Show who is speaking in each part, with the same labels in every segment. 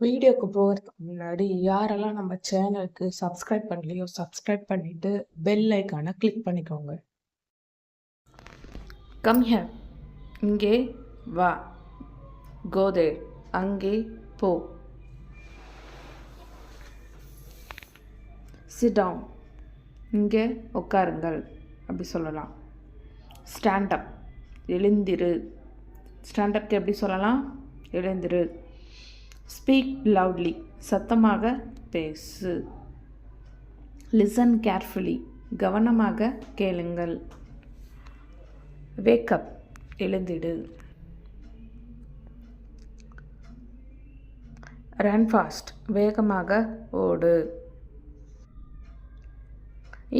Speaker 1: வீடியோக்கு போகிறதுக்கு முன்னாடி யாரெல்லாம் நம்ம சேனலுக்கு சப்ஸ்கிரைப் பண்ணலையோ சப்ஸ்கிரைப் பண்ணிட்டு பெல் ஐக்கானை கிளிக் பண்ணிக்கோங்க. கம் ஹியர், இங்கே வா. கோ தேர், அங்கே போ. சிட் டவுன், இங்கே உட்காருங்கள் அப்படி சொல்லலாம். ஸ்டாண்ட் அப், எழுந்திரு. ஸ்டாண்டப்க்கு எப்படி சொல்லலாம்? எழுந்திரு. ஸ்பீக் லவுட்லி, சத்தமாக பேசு. லிசன் கேர்ஃபுல்லி, கவனமாக கேளுங்கள். வேக்கப், எழுந்திடு. ரன் ஃபாஸ்ட், வேகமாக ஓடு.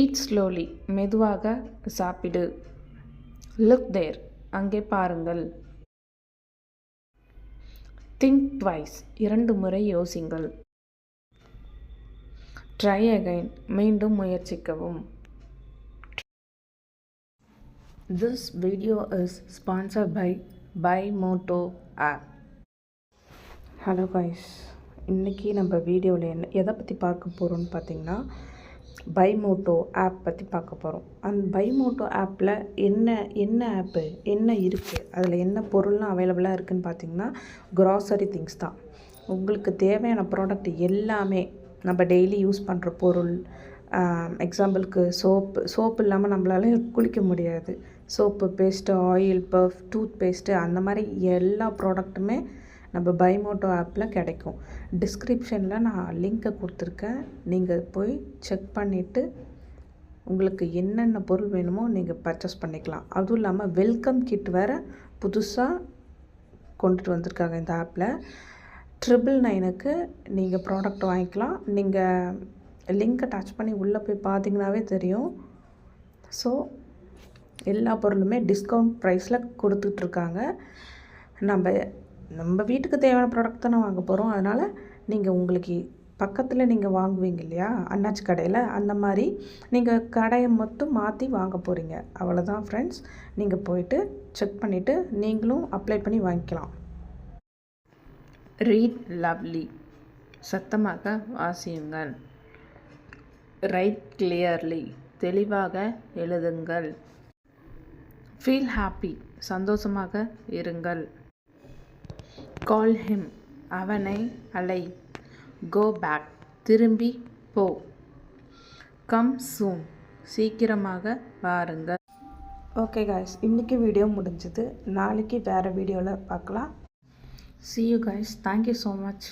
Speaker 1: ஈட் ஸ்லோலி, மெதுவாக சாப்பிடு. லுக் தேர், அங்கே பாருங்கள். திங்க் ட்வைஸ், 2 முறை யோசிங்கள். ட்ரை அகைன், மீண்டும் முயற்சிக்கவும். This video is sponsored by BuyMoto app. Hello guys, இன்றைக்கி நம்ம வீடியோவில் எதை பற்றி பார்க்க போகிறோம்னு பார்த்தீங்கன்னா BuyMoto ஆப் பற்றி பார்க்க போகிறோம். அந்த BuyMoto ஆப்பில் என்ன ஆப்பு என்ன இருக்குது, அதில் என்ன பொருள்லாம் அவைலபிளாக இருக்குதுன்னு பார்த்தீங்கன்னா க்ராசரி திங்ஸ் தான். உங்களுக்கு தேவையான ப்ராடக்ட் எல்லாமே நம்ம டெய்லி யூஸ் பண்ணுற பொருள். எக்ஸாம்பிளுக்கு சோப்பு இல்லாமல் நம்மளால குளிக்க முடியாது. Soap, paste, oil, puff, tooth paste, அந்த மாதிரி எல்லா ப்ராடக்ட்டுமே நம்ம BuyMoto ஆப்பில் கிடைக்கும். டிஸ்கிரிப்ஷனில் நான் லிங்க்கை கொடுத்துருக்கேன். நீங்கள் போய் செக் பண்ணிவிட்டு உங்களுக்கு என்னென்ன பொருள் வேணுமோ நீங்கள் பர்ச்சேஸ் பண்ணிக்கலாம். அதுவும் இல்லாமல் வெல்கம் கிட் வேறு புதுசாக கொண்டுட்டு வந்திருக்காங்க இந்த ஆப்பில். 999க்கு நீங்கள் ப்ராடக்ட் வாங்கிக்கலாம். நீங்கள் லிங்க்கை டச் பண்ணி உள்ளே போய் பார்த்தீங்கன்னாவே தெரியும். ஸோ எல்லா பொருளுமே டிஸ்கவுண்ட் ப்ரைஸில் கொடுத்துட்ருக்காங்க. நம்ம வீட்டுக்கு தேவையான ப்ராடக்ட் தானே வாங்க போகிறோம். அதனால் நீங்கள் உங்களுக்கு பக்கத்தில் நீங்கள் வாங்குவீங்க இல்லையா, அண்ணாச்சி கடையில், அந்த மாதிரி நீங்கள் கடையை மட்டும் மாற்றி வாங்க போகிறீங்க. அவ்வளோதான் ஃப்ரெண்ட்ஸ். நீங்கள் போயிட்டு செக் பண்ணிவிட்டு நீங்களும் அப்ளை பண்ணி வாங்கிக்கலாம். ரீட் லவ்லி, சத்தமாக வாசியுங்கள். ரைட் கிளியர்லி, தெளிவாக எழுதுங்கள். ஃபீல் ஹாப்பி, சந்தோஷமாக இருங்கள். கால் ஹிம், அவனை அலை. கோ பேக், திரும்பி போ. கம் சூன், சீக்கிரமாக வாருங்கள். ஓகே காய்ஸ், இன்றைக்கி வீடியோ முடிஞ்சது. நாளைக்கு வேறு வீடியோவில் பார்க்கலாம். See you guys. Thank you so much.